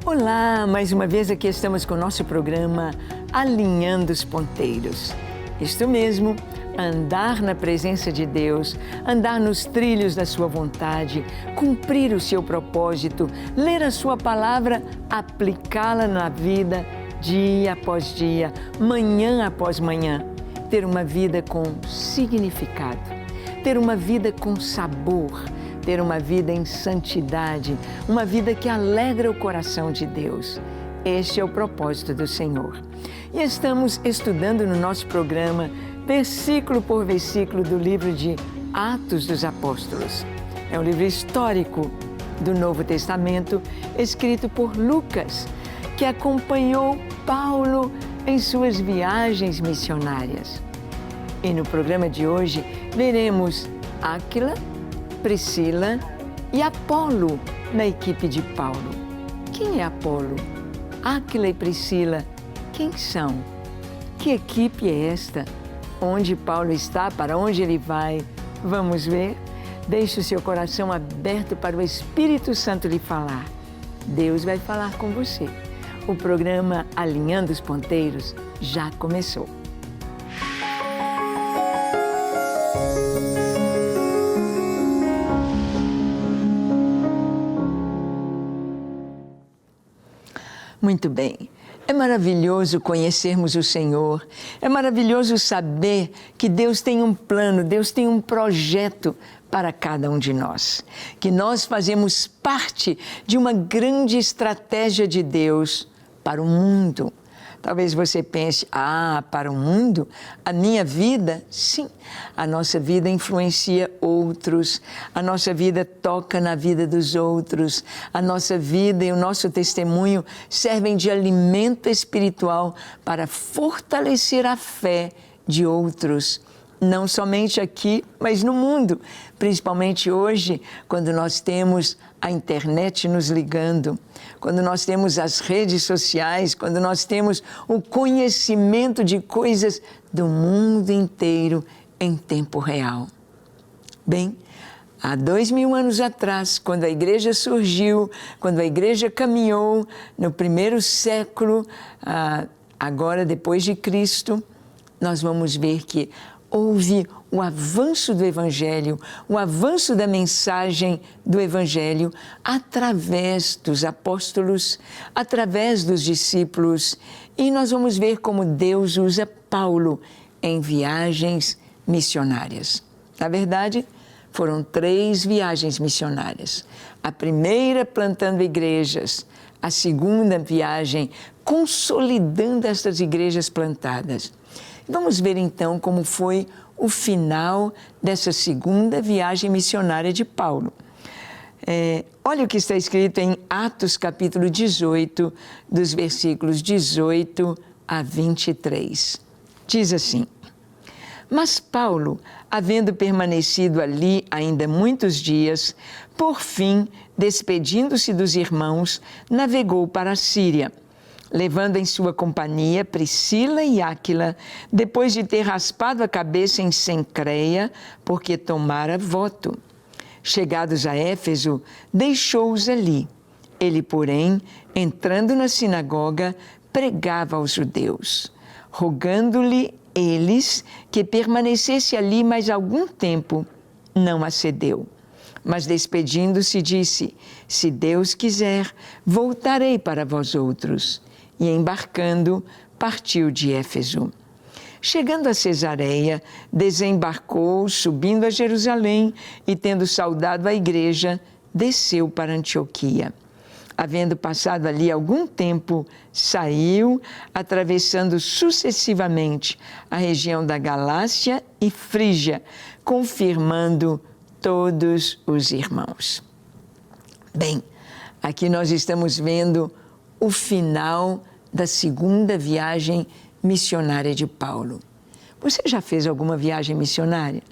Olá, mais uma vez aqui estamos com o nosso programa Alinhando os Ponteiros. Isto mesmo, andar na presença de Deus, andar nos trilhos da sua vontade, cumprir o seu propósito, ler a sua palavra, aplicá-la na vida dia após dia, manhã após manhã, ter uma vida com significado, ter uma vida com sabor, ter uma vida em santidade, uma vida que alegra o coração de Deus. Este é o propósito do Senhor. E estamos estudando no nosso programa, versículo por versículo, do livro de Atos dos Apóstolos. É um livro histórico do Novo Testamento, escrito por Lucas, que acompanhou Paulo em suas viagens missionárias. E no programa de hoje, veremos Áquila, Priscila e Apolo na equipe de Paulo. Quem é Apolo? Áquila e Priscila, quem são? Que equipe é esta? Onde Paulo está? Para onde ele vai? Vamos ver? Deixe o seu coração aberto para o Espírito Santo lhe falar. Deus vai falar com você. O programa Alinhando os Ponteiros já começou. Muito bem. É maravilhoso conhecermos o Senhor, é maravilhoso saber que Deus tem um plano, Deus tem um projeto para cada um de nós, que nós fazemos parte de uma grande estratégia de Deus para o mundo. Talvez você pense, para o mundo? A minha vida? Sim, a nossa vida influencia outros, a nossa vida toca na vida dos outros, a nossa vida e o nosso testemunho servem de alimento espiritual para fortalecer a fé de outros. Não somente aqui, mas no mundo, principalmente hoje, quando nós temos a internet nos ligando, quando nós temos as redes sociais, quando nós temos o conhecimento de coisas do mundo inteiro em tempo real. Bem, há 2000 anos atrás, quando a igreja surgiu, quando a igreja caminhou no primeiro século, agora depois de Cristo, nós vamos ver que houve o avanço do Evangelho, o avanço da mensagem do Evangelho através dos apóstolos, através dos discípulos. E nós vamos ver como Deus usa Paulo em viagens missionárias. Na verdade, foram 3 viagens missionárias. A primeira plantando igrejas, a segunda viagem consolidando estas igrejas plantadas. Vamos ver então como foi o final dessa segunda viagem missionária de Paulo. Olha o que está escrito em Atos capítulo 18, dos versículos 18 a 23. Diz assim: Mas Paulo, havendo permanecido ali ainda muitos dias, por fim, despedindo-se dos irmãos, navegou para a Síria, levando em sua companhia Priscila e Áquila, depois de ter raspado a cabeça em Cencreia, porque tomara voto. Chegados a Éfeso, deixou-os ali. Ele, porém, entrando na sinagoga, pregava aos judeus, rogando-lhe eles que permanecesse ali mais algum tempo. Não acedeu. Mas despedindo-se, disse: Se Deus quiser, voltarei para vós outros. E embarcando, partiu de Éfeso. Chegando a Cesareia, desembarcou, subindo a Jerusalém, e tendo saudado a igreja, desceu para Antioquia. Havendo passado ali algum tempo, saiu, atravessando sucessivamente a região da Galácia e Frígia, confirmando todos os irmãos. Bem, aqui nós estamos vendo o final da segunda viagem missionária de Paulo. Você já fez alguma viagem missionária?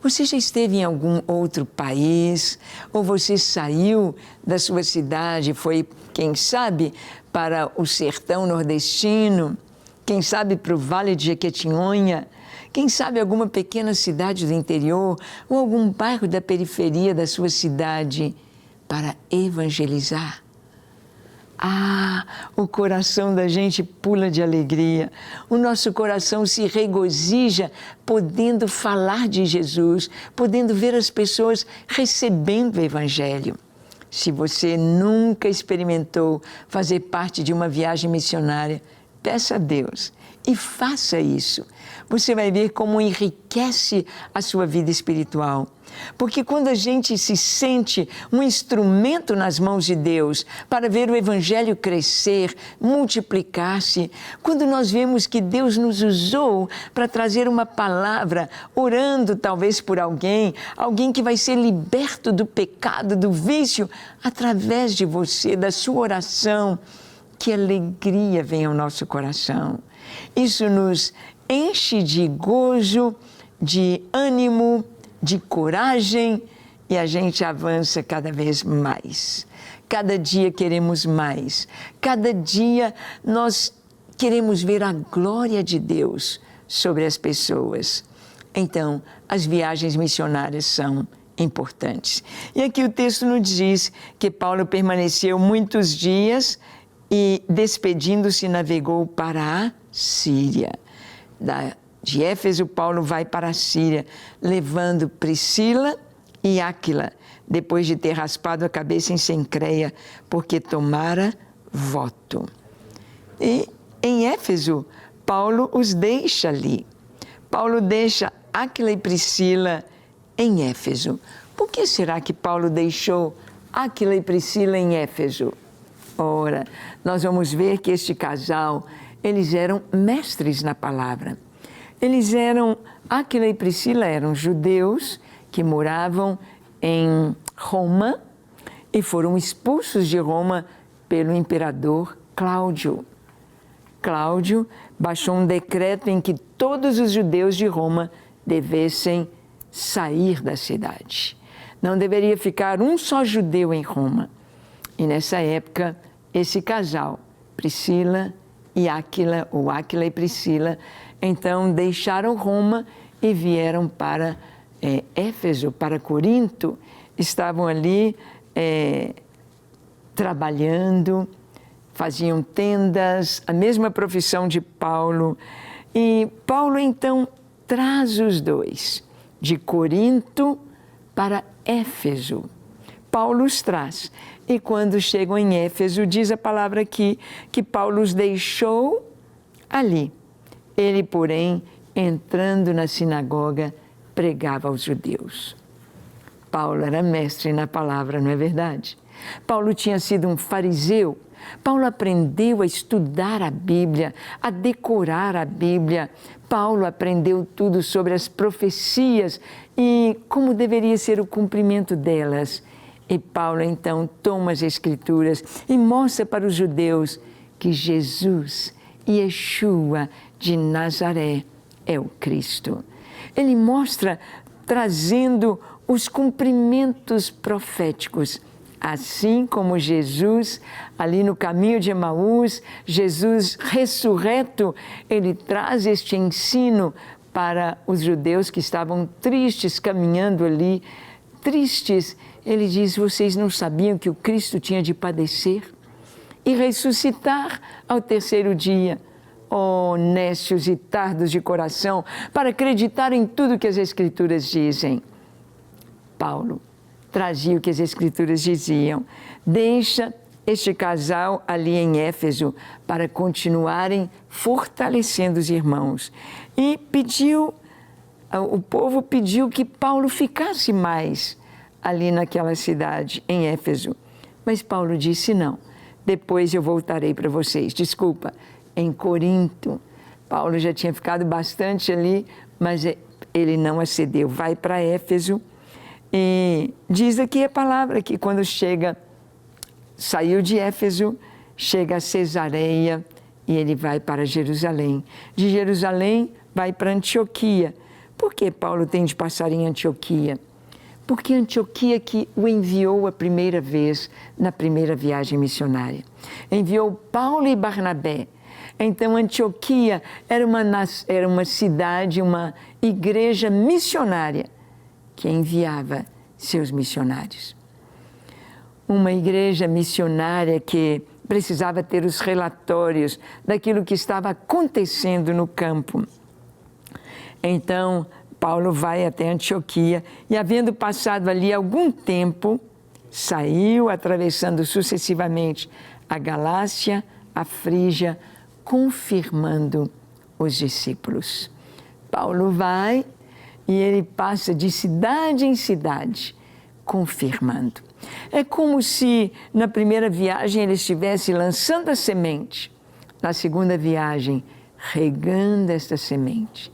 Você já esteve em algum outro país? Ou você saiu da sua cidade, foi, quem sabe, para o sertão nordestino? Quem sabe para o Vale de Jequitinhonha? Quem sabe alguma pequena cidade do interior ou algum bairro da periferia da sua cidade para evangelizar? o coração da gente pula de alegria. O nosso coração se regozija podendo falar de Jesus, podendo ver as pessoas recebendo o Evangelho. Se você nunca experimentou fazer parte de uma viagem missionária, peça a Deus e faça isso. Você vai ver como enriquece a sua vida espiritual. Porque quando a gente se sente um instrumento nas mãos de Deus para ver o Evangelho crescer, multiplicar-se, quando nós vemos que Deus nos usou para trazer uma palavra, orando talvez por alguém que vai ser liberto do pecado, do vício, através de você, da sua oração, que alegria vem ao nosso coração. Isso nos enche de gozo, de ânimo, de coragem, e a gente avança cada vez mais. Cada dia queremos mais. Cada dia nós queremos ver a glória de Deus sobre as pessoas. Então, as viagens missionárias são importantes. E aqui o texto nos diz que Paulo permaneceu muitos dias e, despedindo-se, navegou para a Síria. De Éfeso, Paulo vai para a Síria, levando Priscila e Áquila, depois de ter raspado a cabeça em Cencreia, porque tomara voto. E em Éfeso, Paulo os deixa ali. Paulo deixa Áquila e Priscila em Éfeso. Por que será que Paulo deixou Áquila e Priscila em Éfeso? Ora, nós vamos ver que este casal, eles eram mestres na palavra. Áquila e Priscila eram judeus que moravam em Roma e foram expulsos de Roma pelo imperador Cláudio. Cláudio baixou um decreto em que todos os judeus de Roma devessem sair da cidade. Não deveria ficar um só judeu em Roma. E nessa época, esse casal, Priscila e Áquila, ou Áquila e Priscila, então deixaram Roma e vieram para Éfeso, para Corinto. Estavam ali trabalhando, faziam tendas, a mesma profissão de Paulo. E Paulo então traz os dois, de Corinto para Éfeso. Paulo os traz. E quando chegam em Éfeso, diz a palavra aqui, que Paulo os deixou ali. Ele, porém, entrando na sinagoga, pregava aos judeus. Paulo era mestre na palavra, não é verdade? Paulo tinha sido um fariseu. Paulo aprendeu a estudar a Bíblia, a decorar a Bíblia. Paulo aprendeu tudo sobre as profecias e como deveria ser o cumprimento delas. E Paulo, então, toma as Escrituras e mostra para os judeus que Jesus, Yeshua de Nazaré, é o Cristo. Ele mostra trazendo os cumprimentos proféticos, assim como Jesus, ali no caminho de Emaús, Jesus ressurreto, ele traz este ensino para os judeus que estavam tristes, caminhando ali, tristes. Ele diz, vocês não sabiam que o Cristo tinha de padecer e ressuscitar ao terceiro dia? Oh, nécios e tardos de coração, para acreditar em tudo que as Escrituras dizem. Paulo trazia o que as Escrituras diziam. Deixa este casal ali em Éfeso para continuarem fortalecendo os irmãos. E o povo pediu que Paulo ficasse mais ali naquela cidade, em Éfeso. Mas Paulo disse, não, depois eu voltarei para vocês. Desculpa, em Corinto. Paulo já tinha ficado bastante ali, mas ele não acedeu. Vai para Éfeso e diz aqui a palavra que quando saiu de Éfeso, chega a Cesareia e ele vai para Jerusalém. De Jerusalém vai para Antioquia. Por que Paulo tem de passar em Antioquia? Porque Antioquia que o enviou a primeira vez na primeira viagem missionária. Enviou Paulo e Barnabé. Então, Antioquia era uma cidade, uma igreja missionária que enviava seus missionários. Uma igreja missionária que precisava ter os relatórios daquilo que estava acontecendo no campo. Então, Paulo vai até Antioquia e, havendo passado ali algum tempo, saiu, atravessando sucessivamente a Galácia, a Frígia, confirmando os discípulos. Paulo vai e ele passa de cidade em cidade, confirmando. É como se na primeira viagem ele estivesse lançando a semente, na segunda viagem, regando esta semente,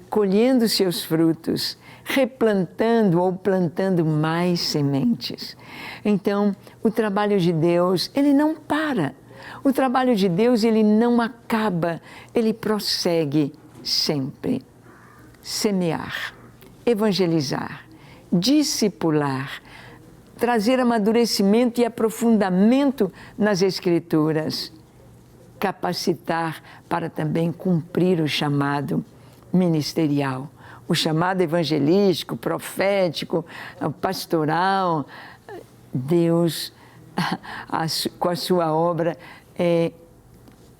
colhendo seus frutos, replantando ou plantando mais sementes. Então, o trabalho de Deus, ele não para. O trabalho de Deus, ele não acaba, ele prossegue sempre. Semear, evangelizar, discipular, trazer amadurecimento e aprofundamento nas Escrituras, capacitar para também cumprir o chamado ministerial, o chamado evangelístico, profético, pastoral. Deus, com a sua obra, é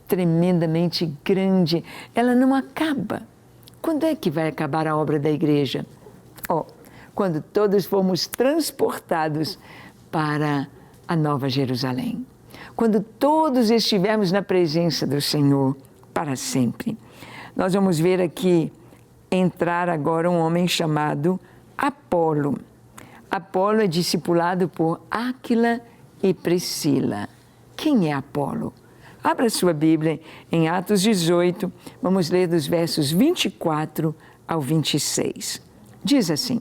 tremendamente grande. Ela não acaba. Quando é que vai acabar a obra da igreja? Quando todos formos transportados para a Nova Jerusalém. Quando todos estivermos na presença do Senhor para sempre. Nós vamos ver aqui entrar agora um homem chamado Apolo. Apolo é discipulado por Áquila e Priscila. Quem é Apolo? Abra sua Bíblia em Atos 18, vamos ler dos versos 24 ao 26. Diz assim: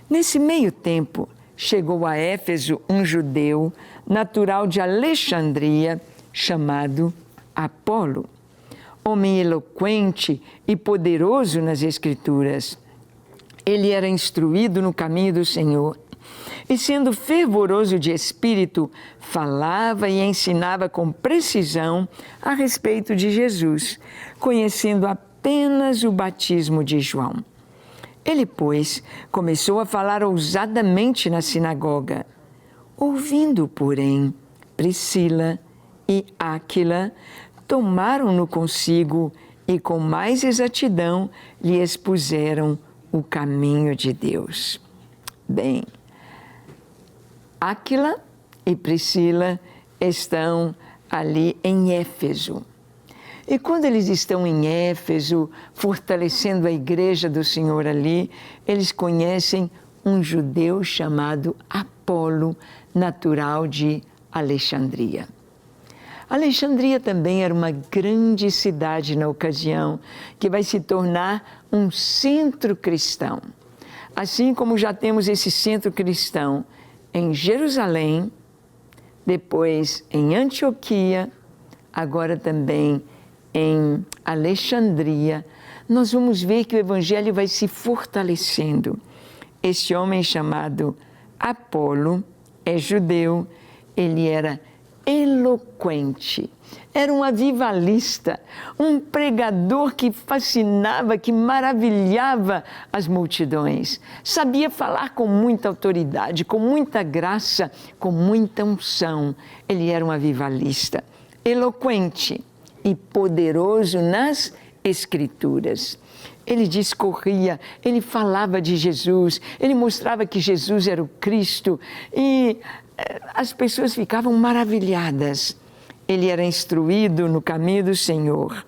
nesse meio tempo, chegou a Éfeso um judeu, natural de Alexandria, chamado Apolo, homem eloquente e poderoso nas Escrituras. Ele era instruído no caminho do Senhor e, sendo fervoroso de espírito, falava e ensinava com precisão a respeito de Jesus, conhecendo apenas o batismo de João. Ele, pois, começou a falar ousadamente na sinagoga. Ouvindo, porém, Priscila e Áquila, tomaram-no consigo e com mais exatidão lhe expuseram o caminho de Deus. Bem, Áquila e Priscila estão ali em Éfeso. E quando eles estão em Éfeso, fortalecendo a igreja do Senhor ali, eles conhecem um judeu chamado Apolo, natural de Alexandria. Alexandria também era uma grande cidade na ocasião, que vai se tornar um centro cristão. Assim como já temos esse centro cristão em Jerusalém, depois em Antioquia, agora também em Alexandria, nós vamos ver que o Evangelho vai se fortalecendo. Este homem chamado Apolo é judeu, ele era eloquente, era um avivalista, um pregador que fascinava, que maravilhava as multidões. Sabia falar com muita autoridade, com muita graça, com muita unção. Ele era um avivalista, eloquente e poderoso nas Escrituras. Ele discorria, ele falava de Jesus, ele mostrava que Jesus era o Cristo e as pessoas ficavam maravilhadas. Ele era instruído no caminho do Senhor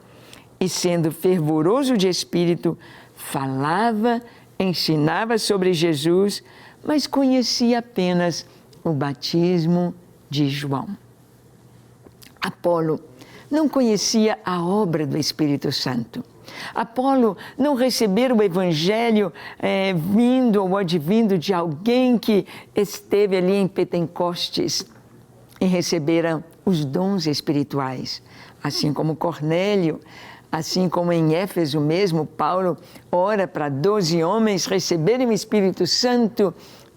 e, sendo fervoroso de espírito, falava, ensinava sobre Jesus, mas conhecia apenas o batismo de João. Apolo não conhecia a obra do Espírito Santo. Apolo não recebera o Evangelho vindo ou advindo de alguém que esteve ali em Pentecostes e recebera os dons espirituais. Assim como Cornélio, assim como em Éfeso mesmo, Paulo ora para 12 homens receberem o Espírito Santo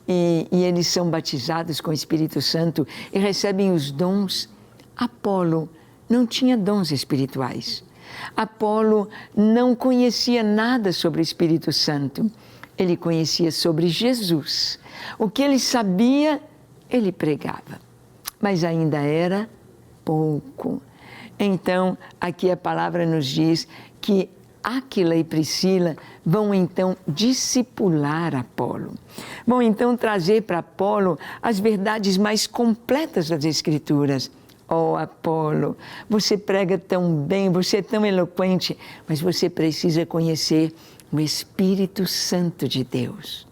e eles são batizados com o Espírito Santo e recebem os dons. Apolo não tinha dons espirituais. Apolo não conhecia nada sobre o Espírito Santo. Ele conhecia sobre Jesus. O que ele sabia, ele pregava. Mas ainda era pouco. Então, aqui a palavra nos diz que Áquila e Priscila vão então discipular Apolo. Vão então trazer para Apolo as verdades mais completas das Escrituras. Oh, Apolo, você prega tão bem, você é tão eloquente, mas você precisa conhecer o Espírito Santo de Deus.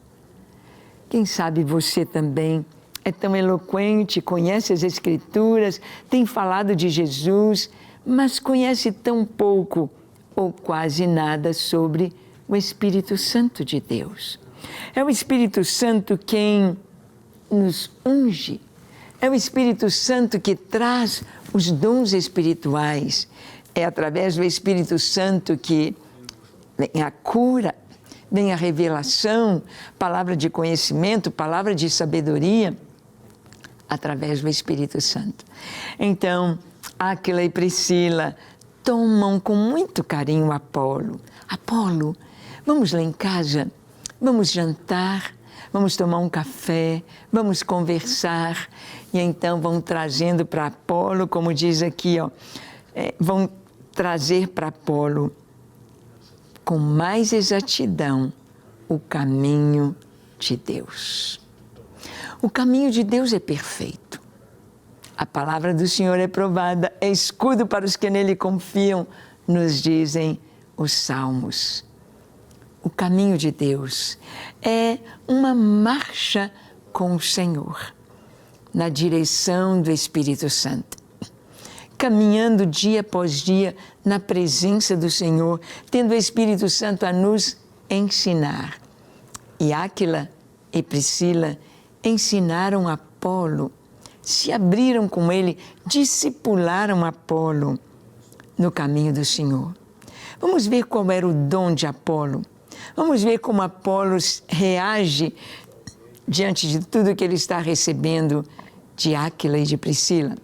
Quem sabe você também é tão eloquente, conhece as Escrituras, tem falado de Jesus, mas conhece tão pouco ou quase nada sobre o Espírito Santo de Deus. É o Espírito Santo quem nos unge. É o Espírito Santo que traz os dons espirituais. É através do Espírito Santo que vem a cura, vem a revelação, palavra de conhecimento, palavra de sabedoria, através do Espírito Santo. Então, Áquila e Priscila tomam com muito carinho Apolo. Apolo, vamos lá em casa, vamos jantar, vamos tomar um café, vamos conversar. E então vão trazendo para Apolo, como diz aqui, vão trazer para Apolo com mais exatidão o caminho de Deus. O caminho de Deus é perfeito. A palavra do Senhor é provada, é escudo para os que nele confiam, nos dizem os Salmos. O caminho de Deus é uma marcha com o Senhor, na direção do Espírito Santo, caminhando dia após dia na presença do Senhor, tendo o Espírito Santo a nos ensinar. E Áquila e Priscila ensinaram Apolo, se abriram com ele, discipularam Apolo no caminho do Senhor. Vamos ver qual era o dom de Apolo. Vamos ver como Apolo reage diante de tudo que ele está recebendo de Áquila e de Priscila.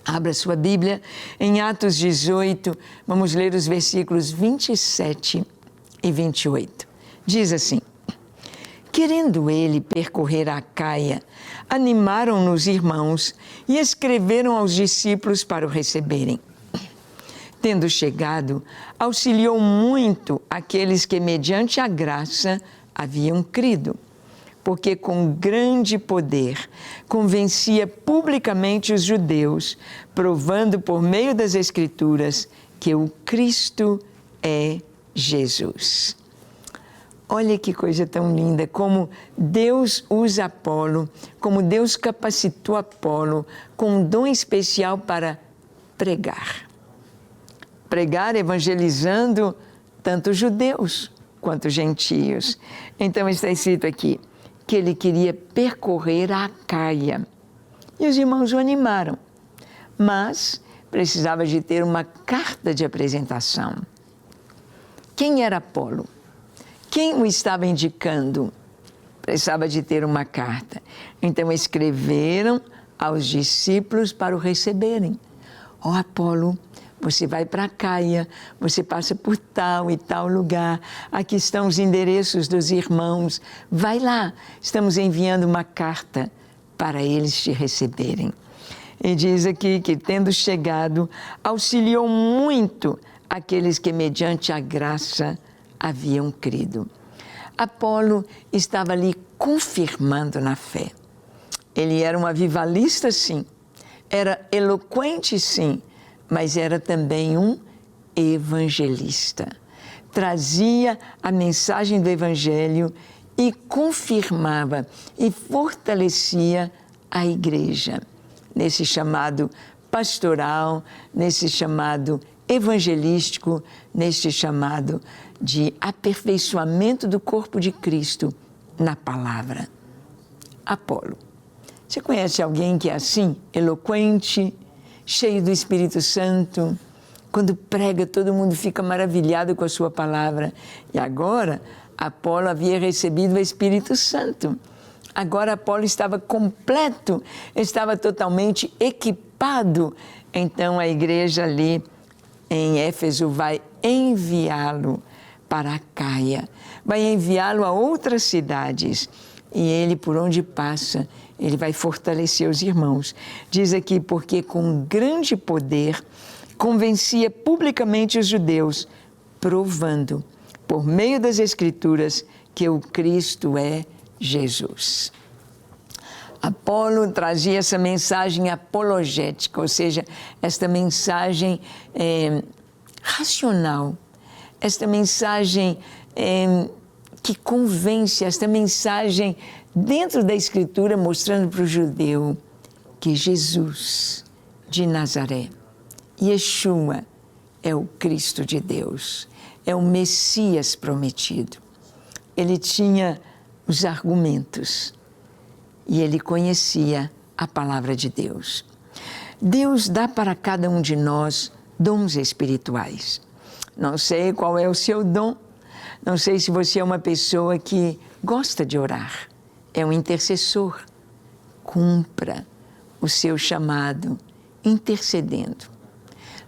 Abra sua Bíblia em Atos 18, vamos ler os versículos 27 e 28. Diz assim: querendo ele percorrer a Acaia, animaram-no os irmãos e escreveram aos discípulos para o receberem. Tendo chegado, auxiliou muito aqueles que, mediante a graça, haviam crido, porque com grande poder convencia publicamente os judeus, provando por meio das Escrituras que o Cristo é Jesus. Olha que coisa tão linda, como Deus usa Apolo, como Deus capacitou Apolo com um dom especial para pregar. Pregar evangelizando tanto judeus quanto gentios. Então está escrito aqui que ele queria percorrer a Acaia. E os irmãos o animaram, mas precisava de ter uma carta de apresentação. Quem era Apolo? Quem o estava indicando? Precisava de ter uma carta. Então escreveram aos discípulos para o receberem. Ó Apolo, você vai para Acaia, você passa por tal e tal lugar, aqui estão os endereços dos irmãos, vai lá, estamos enviando uma carta para eles te receberem. E diz aqui que, tendo chegado, auxiliou muito aqueles que, mediante a graça, haviam crido. Apolo estava ali confirmando na fé. Ele era um avivalista, sim, era eloquente, sim, mas era também um evangelista. Trazia a mensagem do Evangelho e confirmava e fortalecia a igreja nesse chamado pastoral, nesse chamado evangelístico, nesse chamado de aperfeiçoamento do corpo de Cristo na palavra. Apolo. Você conhece alguém que é assim, eloquente, cheio do Espírito Santo? Quando prega, todo mundo fica maravilhado com a sua palavra. E agora, Apolo havia recebido o Espírito Santo. Agora Apolo estava completo, estava totalmente equipado. Então a igreja ali em Éfeso vai enviá-lo para Acaia, vai enviá-lo a outras cidades. e ele, por onde passa, ele vai fortalecer os irmãos. Diz aqui, porque com grande poder convencia publicamente os judeus, provando, por meio das Escrituras, que o Cristo é Jesus. Apolo trazia essa mensagem apologética, ou seja, esta mensagem racional, esta mensagem que convence, esta mensagem dentro da Escritura, mostrando para o judeu que Jesus de Nazaré, Yeshua, é o Cristo de Deus, é o Messias prometido. Ele tinha os argumentos e ele conhecia a palavra de Deus. Deus dá para cada um de nós dons espirituais. Não sei qual é o seu dom, não sei se você é uma pessoa que gosta de orar, é um intercessor. Cumpra o seu chamado intercedendo.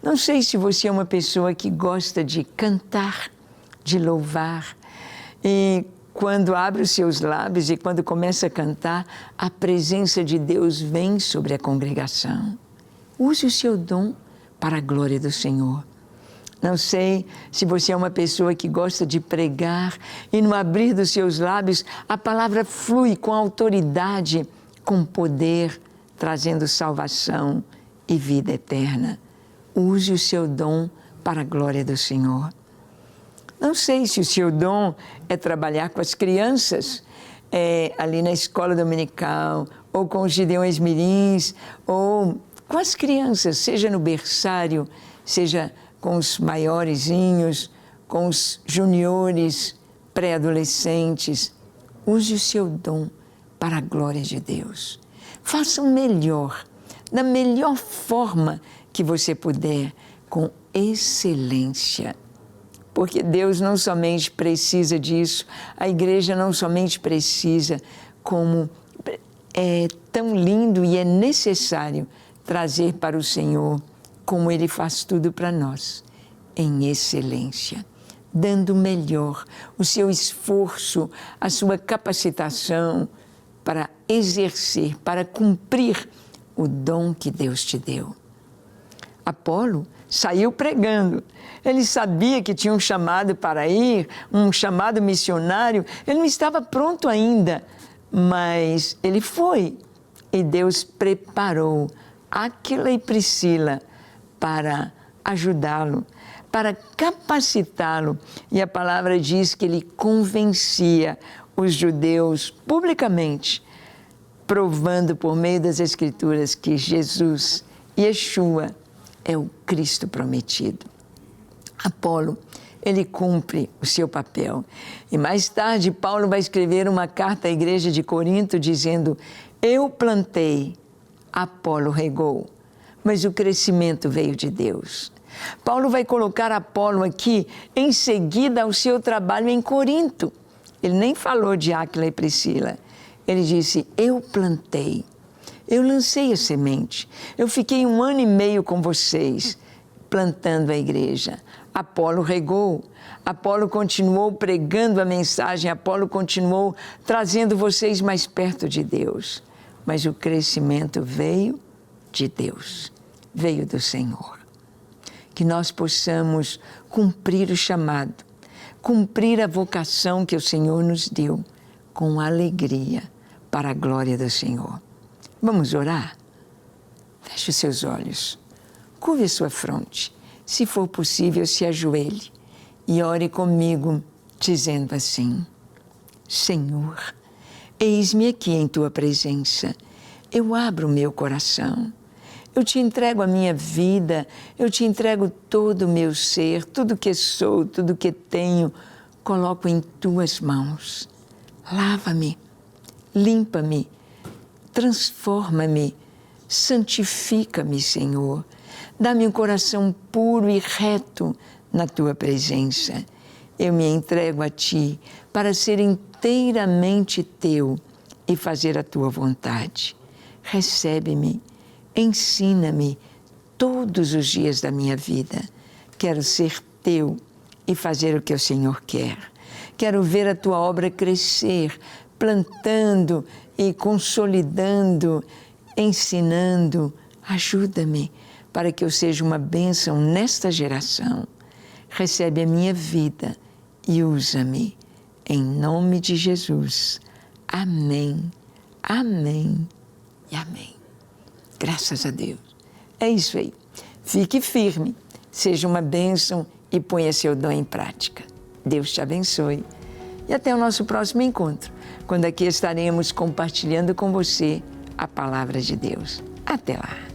Não sei se você é uma pessoa que gosta de cantar, de louvar, e quando abre os seus lábios e quando começa a cantar, a presença de Deus vem sobre a congregação. Use o seu dom para a glória do Senhor. Não sei se você é uma pessoa que gosta de pregar e no abrir dos seus lábios a palavra flui com autoridade, com poder, trazendo salvação e vida eterna. Use o seu dom para a glória do Senhor. Não sei se o seu dom é trabalhar com as crianças, ali na escola dominical, ou com os Gideões Mirins, ou com as crianças, seja no berçário, seja com os maiorzinhos, com os juniores, pré-adolescentes. Use o seu dom para a glória de Deus. Faça o melhor, da melhor forma que você puder, com excelência. Porque Deus não somente precisa disso, a igreja não somente precisa, como é tão lindo e é necessário trazer para o Senhor, como Ele faz tudo para nós, em excelência, dando o melhor, o seu esforço, a sua capacitação para exercer, para cumprir o dom que Deus te deu. Apolo saiu pregando. Ele sabia que tinha um chamado para ir, um chamado missionário. Ele não estava pronto ainda, mas ele foi. E Deus preparou Áquila e Priscila para ajudá-lo, para capacitá-lo. E a palavra diz que ele convencia os judeus publicamente, provando por meio das Escrituras que Jesus, Yeshua, é o Cristo prometido. Apolo, ele cumpre o seu papel. E mais tarde, Paulo vai escrever uma carta à igreja de Corinto dizendo: eu plantei, Apolo regou, mas o crescimento veio de Deus. Paulo vai colocar Apolo aqui em seguida ao seu trabalho em Corinto. Ele nem falou de Áquila e Priscila. Ele disse: eu plantei. Eu lancei a semente, eu fiquei 1 ano e meio com vocês, plantando a igreja. Apolo regou, Apolo continuou pregando a mensagem, Apolo continuou trazendo vocês mais perto de Deus. Mas o crescimento veio de Deus, veio do Senhor. Que nós possamos cumprir o chamado, cumprir a vocação que o Senhor nos deu, com alegria, para a glória do Senhor. Vamos orar? Feche os seus olhos, curve a sua fronte. Se for possível, se ajoelhe e ore comigo, dizendo assim: Senhor, eis-me aqui em Tua presença. Eu abro o meu coração. Eu te entrego a minha vida, eu te entrego todo o meu ser, tudo que sou, tudo que tenho, coloco em Tuas mãos. Lava-me, limpa-me, transforma-me, santifica-me, Senhor. Dá-me um coração puro e reto na Tua presença. Eu me entrego a Ti para ser inteiramente Teu e fazer a Tua vontade. Recebe-me, ensina-me todos os dias da minha vida. Quero ser Teu e fazer o que o Senhor quer. Quero ver a Tua obra crescer plantando e consolidando, ensinando. Ajuda-me para que eu seja uma bênção nesta geração. Recebe a minha vida e usa-me. Em nome de Jesus. Amém, amém e amém. Graças a Deus. É isso aí. Fique firme, seja uma bênção e ponha seu dom em prática. Deus te abençoe. E até o nosso próximo encontro, quando aqui estaremos compartilhando com você a palavra de Deus. Até lá.